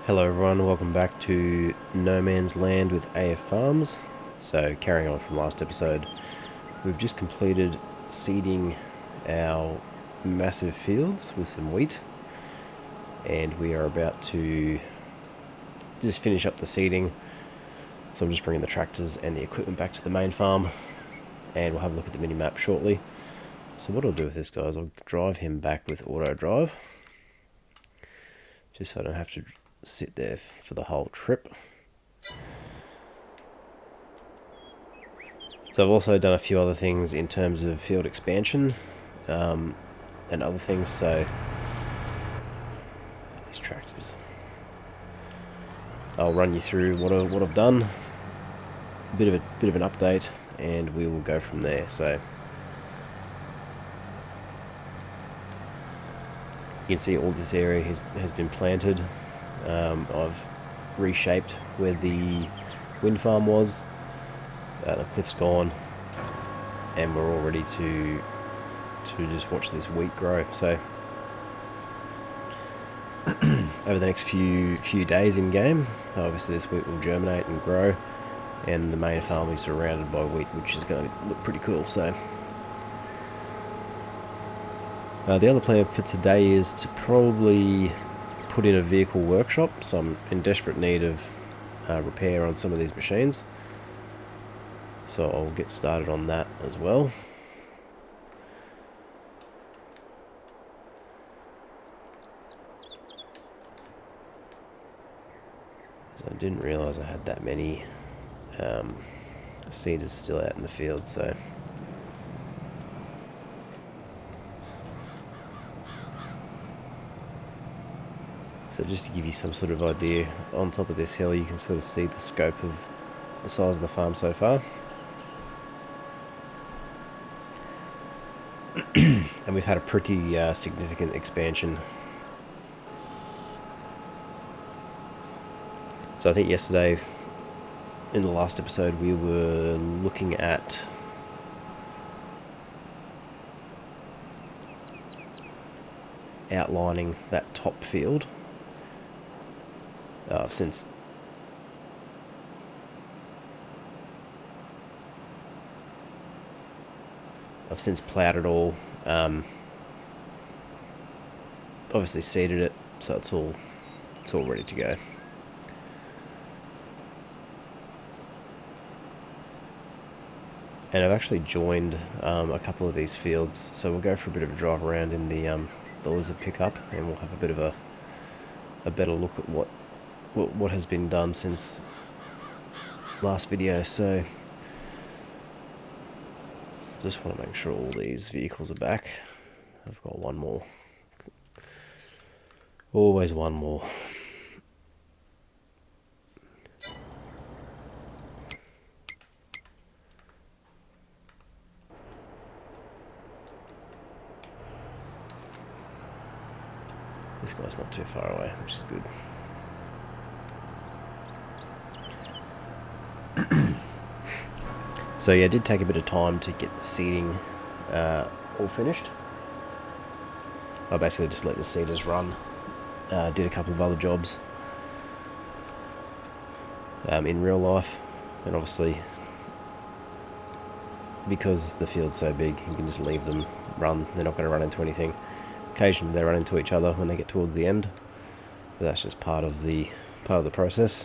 Hello everyone, welcome back to No Man's Land with AF Farms. So carrying on from last episode, we've just completed seeding our massive fields with some wheat, and we are about to just finish up the seeding. So I'm just bringing the tractors and the equipment back to the main farm, and we'll have a look at the mini-map shortly. So what I'll do with this guy is I'll drive him back with auto drive, just so I don't have to sit there for the whole trip. So I've also done a few other things in terms of field expansion and other things. So these tractors, I'll run you through what I've done, a bit of an update, and we will go from there. So you can see all this area has been planted. I've reshaped where the wind farm was. The cliff's gone, and we're all ready to just watch this wheat grow. So over the next few days in game, obviously this wheat will germinate and grow, and the main farm is surrounded by wheat, which is going to look pretty cool. So the other plan for today is to probably put in a vehicle workshop. So I'm in desperate need of repair on some of these machines, so I'll get started on that as well. So I didn't realise I had that many seeders still out in the field. So just to give you some sort of idea, on top of this hill you can sort of see the scope of the size of the farm so far. And we've had a pretty significant expansion. So I think yesterday, in the last episode, we were looking at outlining that top field. I've since ploughed it all. Obviously seeded it, so it's all ready to go. And I've actually joined a couple of these fields, so we'll go for a bit of a drive around in the lizard pickup, and we'll have a bit of a better look at what has been done since last video. So just want to make sure all these vehicles are back. I've got one more. Always one more. This guy's not too far away, which is good. So yeah, it did take a bit of time to get the seeding all finished. I basically just let the seeders run. Did a couple of other jobs in real life, and obviously because the field's so big, you can just leave them run. They're not going to run into anything. Occasionally they run into each other when they get towards the end, but that's just part of the process.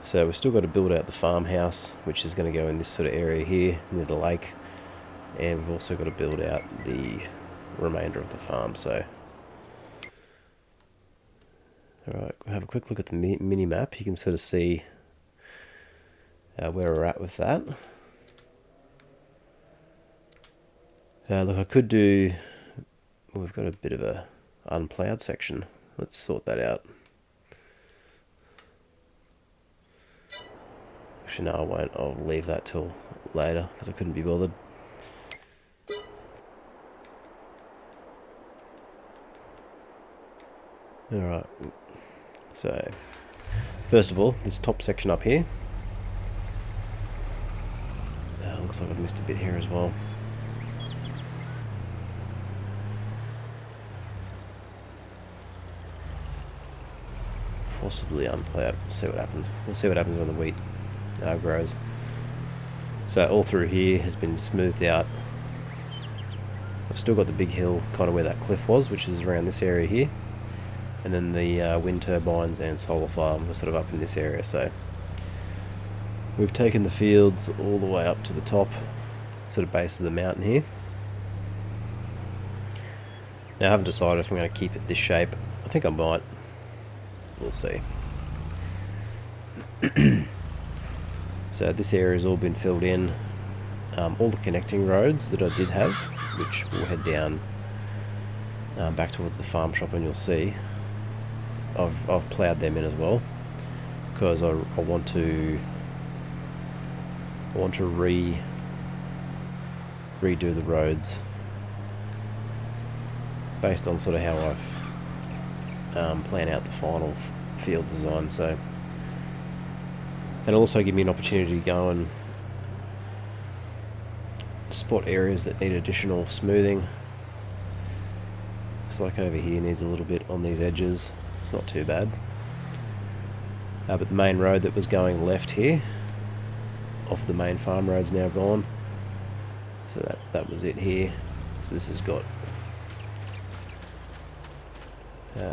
So we've still got to build out the farmhouse, which is going to go in this sort of area here near the lake, and we've also got to build out the remainder of the farm. So alright, we'll have a quick look at the mini map. You can sort of see where we're at with that. Look, I could do... We've got a bit of a unploughed section. Let's sort that out. Actually, no, I won't. I'll leave that till later because I couldn't be bothered. Alright, so first of all, this top section up here. Looks like I've missed a bit here as well. possibly unplowed. We'll see what happens. We'll see what happens when the wheat grows. So all through here has been smoothed out. I've still got the big hill kind of where that cliff was, which is around this area here. And then the wind turbines and solar farm are sort of up in this area. So we've taken the fields all the way up to the top, sort of base of the mountain here. Now I haven't decided if I'm going to keep it this shape. I think I might. We'll see. So this area has all been filled in. All the connecting roads that I did have, which will head down back towards the farm shop, and you'll see I've ploughed them in as well, because I want to redo the roads based on sort of how I've planned out the final field design. So, and it'll also give me an opportunity to go and spot areas that need additional smoothing. It's like over here needs a little bit on these edges. It's not too bad. But the main road that was going left here, off the main farm road's now gone. So that was it here. So this has got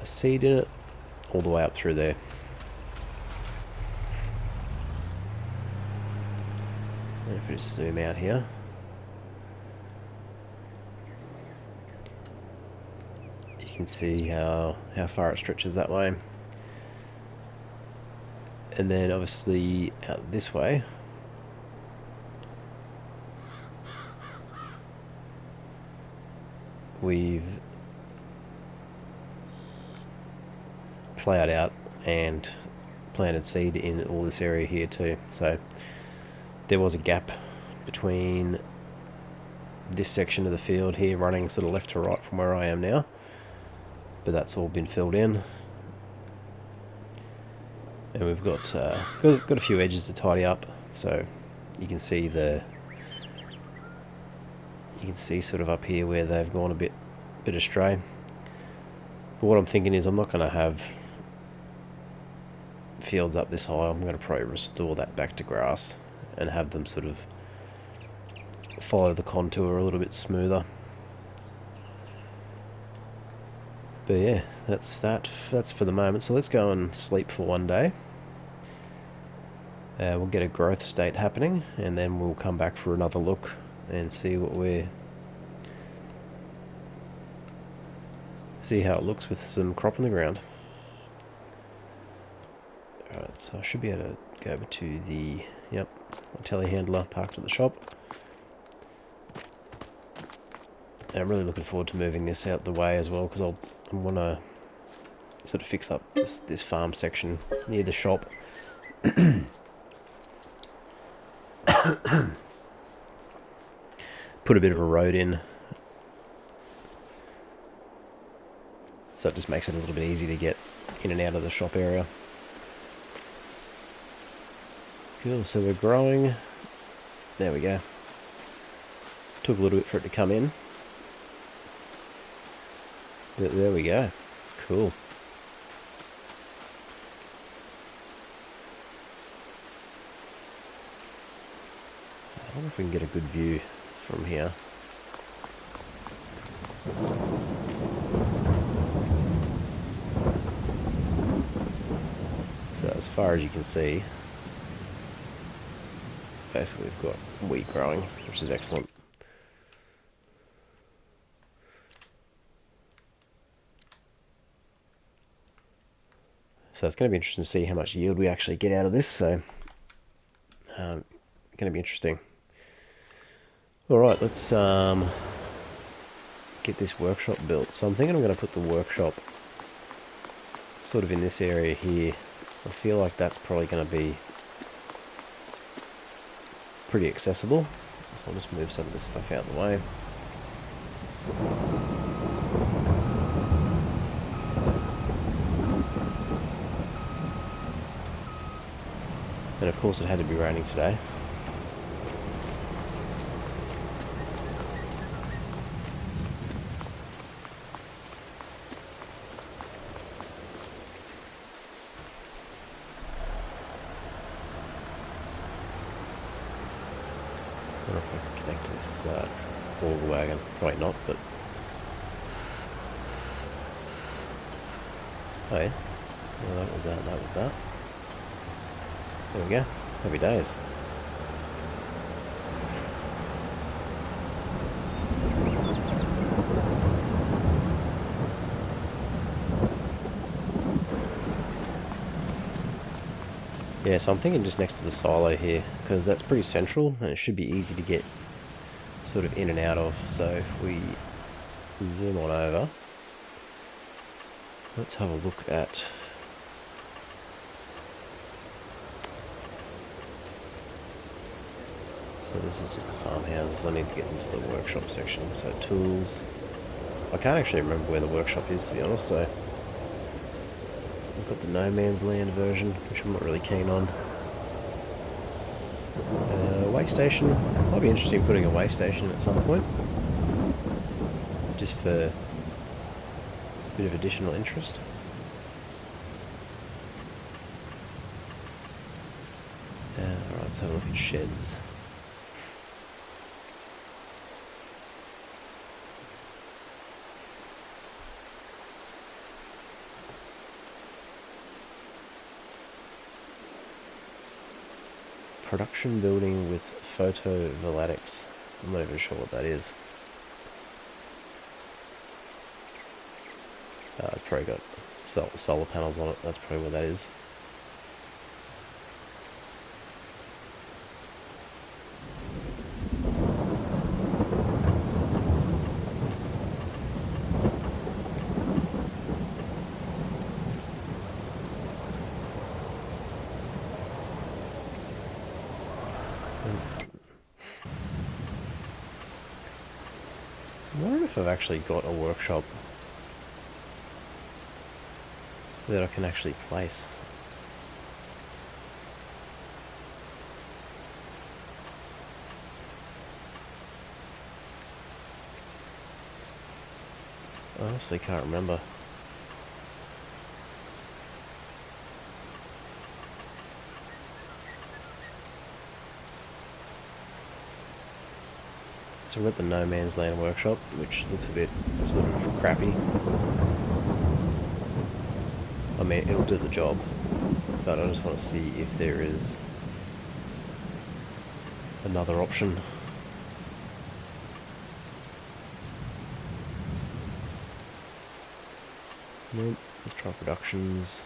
seed in it all the way up through there. And if we just zoom out here, you can see how far it stretches that way. And then obviously out this way, we've ploughed out and planted seed in all this area here too. So there was a gap between this section of the field here running sort of left to right from where I am now, but that's all been filled in. And we've got a few edges to tidy up, so you can see sort of up here where they've gone a bit astray. But what I'm thinking is I'm not going to have fields up this high. I'm going to probably restore that back to grass and have them sort of follow the contour a little bit smoother. But yeah, that's for the moment. So let's go and sleep for one day. We'll get a growth state happening, and then we'll come back for another look and see how it looks with some crop in the ground. Alright, so I should be able to go over to the my telehandler parked at the shop. And I'm really looking forward to moving this out the way as well, because I want to sort of fix up this farm section near the shop. Put a bit of a road in, so it just makes it a little bit easy to get in and out of the shop area. Cool, so we're growing. There we go. Took a little bit for it to come in. But there we go. Cool. I wonder if we can get a good view from here. So as far as you can see, basically we've got wheat growing, which is excellent. So it's going to be interesting to see how much yield we actually get out of this. So going to be interesting. Alright, let's get this workshop built. So I'm thinking I'm going to put the workshop sort of in this area here. So I feel like that's probably going to be pretty accessible. So I'll just move some of this stuff out of the way. And of course it had to be raining today. if I can connect to this auger wagon. Probably not, but... Oh yeah. Well, that was that, that was that. There we go. Happy days. Yeah, so I'm thinking just next to the silo here, because that's pretty central, and it should be easy to get sort of in and out of. So if we zoom on over, let's have a look at... So this is just the farmhouses. I need to get into the workshop section. So tools. I can't actually remember where the workshop is, to be honest, so... I've got the No Man's Land version, which I'm not really keen on. Way station. Might be interesting putting a way station at some point. Just for a bit of additional interest. Alright, let's have a look at sheds. Production building with photovoltaics. I'm not even sure what that is. It's probably got solar panels on it. That's probably what that is. I wonder if I've actually got a workshop that I can actually place. I honestly can't remember. So we're at the No Man's Land workshop, which looks a bit sort of crappy. I mean, it'll do the job, but I just want to see if there is another option. Nope, let's try productions.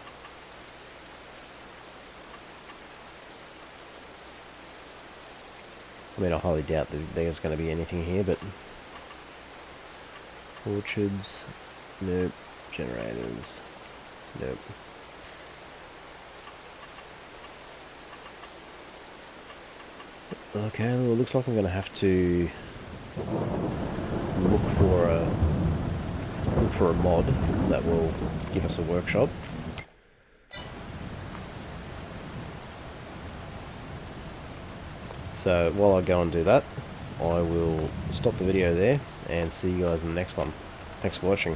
I mean, I highly doubt that there's going to be anything here, but... Orchards, nope. Generators, nope. Okay, well, it looks like I'm going to have to look for a mod that will give us a workshop. So while I go and do that, I will stop the video there and see you guys in the next one. Thanks for watching.